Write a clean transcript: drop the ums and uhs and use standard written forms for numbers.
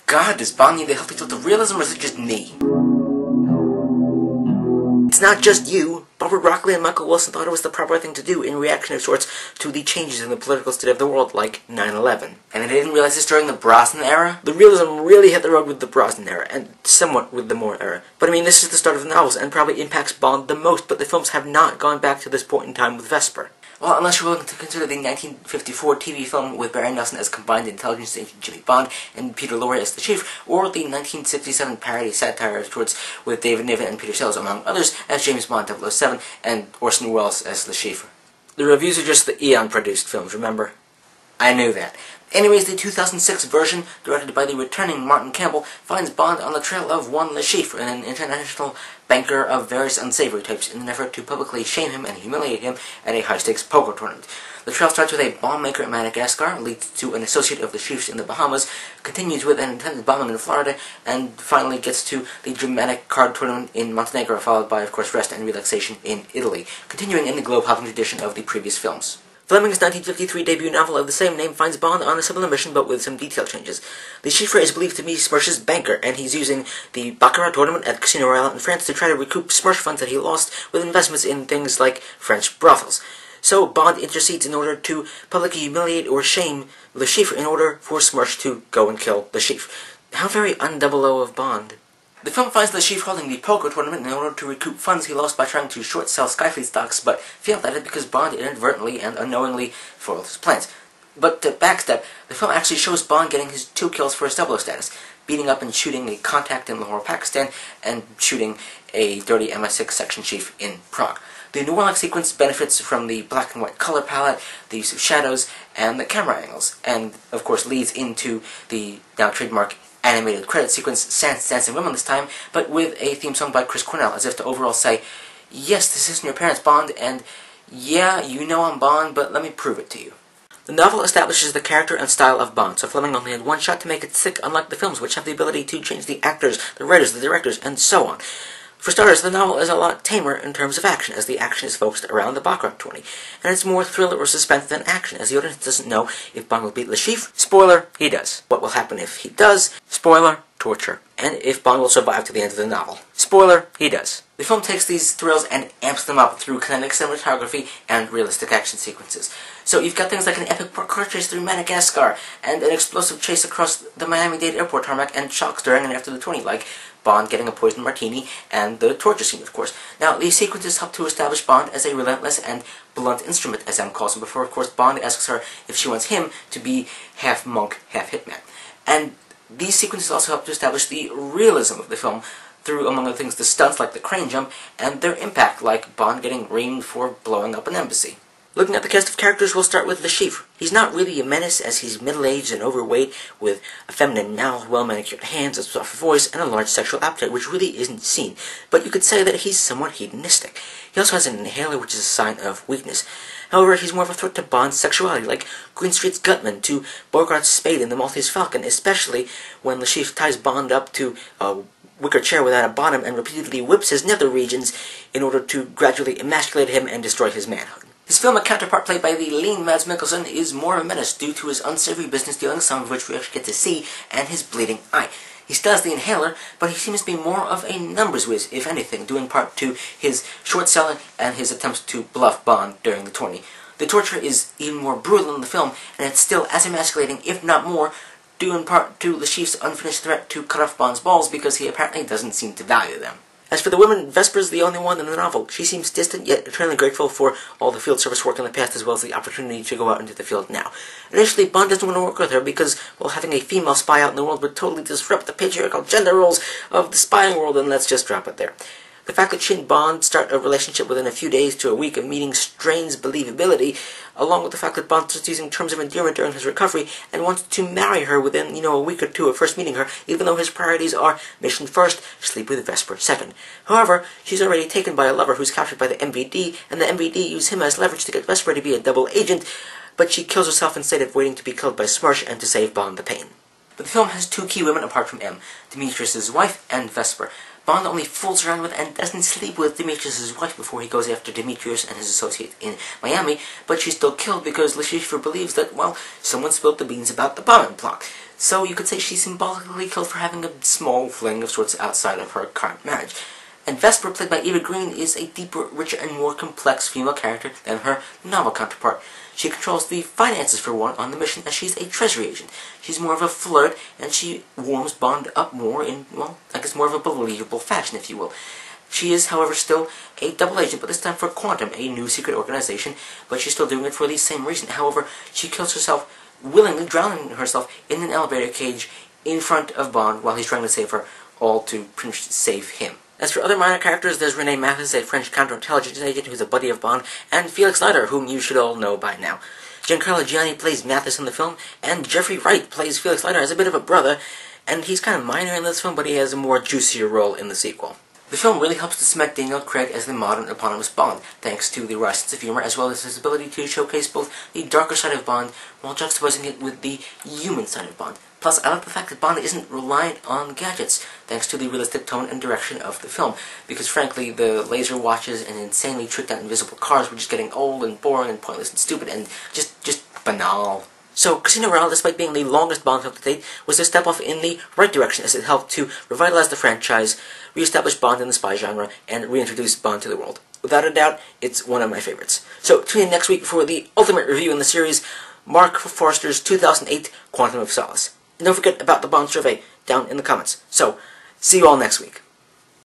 God, does Bond need a healthy dose of realism, or is it just me? It's not just you. Robert Broccoli and Michael Wilson thought it was the proper thing to do in reaction of sorts to the changes in the political state of the world, like 9/11. And they didn't realize this during the Brosnan era? The realism really hit the road with the Brosnan era, and somewhat with the Moore era. But I mean, this is the start of the novels, and probably impacts Bond the most, but the films have not gone back to this point in time with Vesper. Well, unless you're willing to consider the 1954 TV film with Barry Nelson as combined intelligence agent Jimmy Bond and Peter Lorre as the Chief, or the 1967 parody satire towards with David Niven and Peter Sellers, among others, as James Bond 007 and Orson Welles as the Chief. The reviews are just the Eon-produced films, remember? I knew that. Anyways, the 2006 version, directed by the returning Martin Campbell, finds Bond on the trail of one Le Chiffre, an international banker of various unsavory types, in an effort to publicly shame him and humiliate him at a high-stakes poker tournament. The trail starts with a bomb maker in Madagascar, leads to an associate of the Chief's in the Bahamas, continues with an intended bombing in Florida, and finally gets to the dramatic card tournament in Montenegro, followed by, of course, rest and relaxation in Italy, continuing in the globe-hopping tradition of the previous films. Fleming's 1953 debut novel of the same name finds Bond on a similar mission, but with some detail changes. The Chiffre is believed to be Smirsh's banker, and he's using the Baccarat tournament at Casino Royale in France to try to recoup Smirsh funds that he lost with investments in things like French brothels. So Bond intercedes in order to publicly humiliate or shame Le Chiffre in order for Smirsh to go and kill Le Chiffre. How very un-00 of Bond. The film finds Le Chiffre holding the poker tournament in order to recoup funds he lost by trying to short-sell Skyfleet stocks, but failed at it because Bond inadvertently and unknowingly foiled his plans. But to backstep, the film actually shows Bond getting his 2 kills for his 00 status, beating up and shooting a contact in Lahore, Pakistan, and shooting a dirty MI6 section chief in Prague. The New Orleans sequence benefits from the black and white color palette, the use of shadows, and the camera angles, and of course leads into the now trademark animated credit sequence, Sans Dancing Women this time, but with a theme song by Chris Cornell, as if to overall say, yes, this isn't your parents' Bond, and yeah, you know I'm Bond, but let me prove it to you. The novel establishes the character and style of Bond, so Fleming only had one shot to make it stick, unlike the films, which have the ability to change the actors, the writers, the directors, and so on. For starters, the novel is a lot tamer in terms of action, as the action is focused around the Baccarat tourney, and it's more thriller or suspense than action, as the audience doesn't know if Bond will beat Le Chiffre. Spoiler, he does. What will happen if he does? Spoiler, torture. And if Bond will survive to the end of the novel. Spoiler, he does. The film takes these thrills and amps them up through kinetic cinematography and realistic action sequences. So you've got things like an epic car chase through Madagascar, and an explosive chase across the Miami-Dade airport tarmac, and shocks during and after the tourney, like Bond getting a poisoned martini, and the torture scene, of course. Now, these sequences help to establish Bond as a relentless and blunt instrument, as M calls him, before, of course, Bond asks her if she wants him to be half monk, half hitman. And these sequences also help to establish the realism of the film through, among other things, the stunts like the crane jump, and their impact, like Bond getting reamed for blowing up an embassy. Looking at the cast of characters, we'll start with Le Chiffre. He's not really a menace, as he's middle-aged and overweight, with a feminine mouth, well-manicured hands, a soft voice, and a large sexual appetite, which really isn't seen. But you could say that he's somewhat hedonistic. He also has an inhaler, which is a sign of weakness. However, he's more of a threat to Bond's sexuality, like Greenstreet's Gutman to Bogart's Spade in The Maltese Falcon, especially when Le Chiffre ties Bond up to a wicker chair without a bottom and repeatedly whips his nether regions in order to gradually emasculate him and destroy his manhood. His filmic counterpart, played by the lean Mads Mikkelsen, is more a menace due to his unsavory business dealings, some of which we actually get to see, and his bleeding eye. He still has the inhaler, but he seems to be more of a numbers whiz, if anything, due in part to his short selling and his attempts to bluff Bond during the tourney. The torture is even more brutal in the film, and it's still as emasculating, if not more, due in part to Le Chiffre's unfinished threat to cut off Bond's balls because he apparently doesn't seem to value them. As for the women, Vesper's the only one in the novel. She seems distant, yet eternally grateful for all the field service work in the past, as well as the opportunity to go out into the field now. Initially, Bond doesn't want to work with her because, well, having a female spy out in the world would totally disrupt the patriarchal gender roles of the spying world, and let's just drop it there. The fact that she and Bond start a relationship within a few days to a week of meeting strains believability, along with the fact that Bond starts using terms of endearment during his recovery and wants to marry her within, a week or two of first meeting her, even though his priorities are mission first, sleep with Vesper second. However, she's already taken by a lover who's captured by the MVD, and the MVD use him as leverage to get Vesper to be a double agent, but she kills herself instead of waiting to be killed by Smirsh and to save Bond the pain. But the film has 2 key women apart from M, Demetrius's wife and Vesper. Bond only fools around with and doesn't sleep with Demetrius' wife before he goes after Demetrius and his associate in Miami, but she's still killed because Le Chiffre believes that, well, someone spilled the beans about the bombing plot. So you could say she's symbolically killed for having a small fling of sorts outside of her current marriage. And Vesper, played by Eva Green, is a deeper, richer, and more complex female character than her novel counterpart. She controls the finances for one on the mission, as she's a treasury agent. She's more of a flirt, and she warms Bond up more in, well, I guess more of a believable fashion, if you will. She is, however, still a double agent, but this time for Quantum, a new secret organization, but she's still doing it for the same reason. However, she kills herself, willingly drowning herself in an elevator cage in front of Bond while he's trying to save her, all to save him. As for other minor characters, there's Rene Mathis, a French counterintelligence agent who's a buddy of Bond, and Felix Leiter, whom you should all know by now. Giancarlo Gianni plays Mathis in the film, and Jeffrey Wright plays Felix Leiter as a bit of a brother, and he's kind of minor in this film, but he has a more juicier role in the sequel. The film really helps to cement Daniel Craig as the modern eponymous Bond, thanks to the wry sense of humor as well as his ability to showcase both the darker side of Bond while juxtaposing it with the human side of Bond. Plus, I like the fact that Bond isn't reliant on gadgets, thanks to the realistic tone and direction of the film, because frankly, the laser watches and insanely tricked out invisible cars were just getting old and boring and pointless and stupid and just banal. So, Casino Royale, despite being the longest Bond film to date, was a step off in the right direction as it helped to revitalize the franchise, re-establish Bond in the spy genre, and reintroduce Bond to the world. Without a doubt, it's one of my favorites. So, tune in next week for the ultimate review in the series, Mark Forster's 2008 Quantum of Solace. And don't forget about the Bond survey down in the comments. So, see you all next week.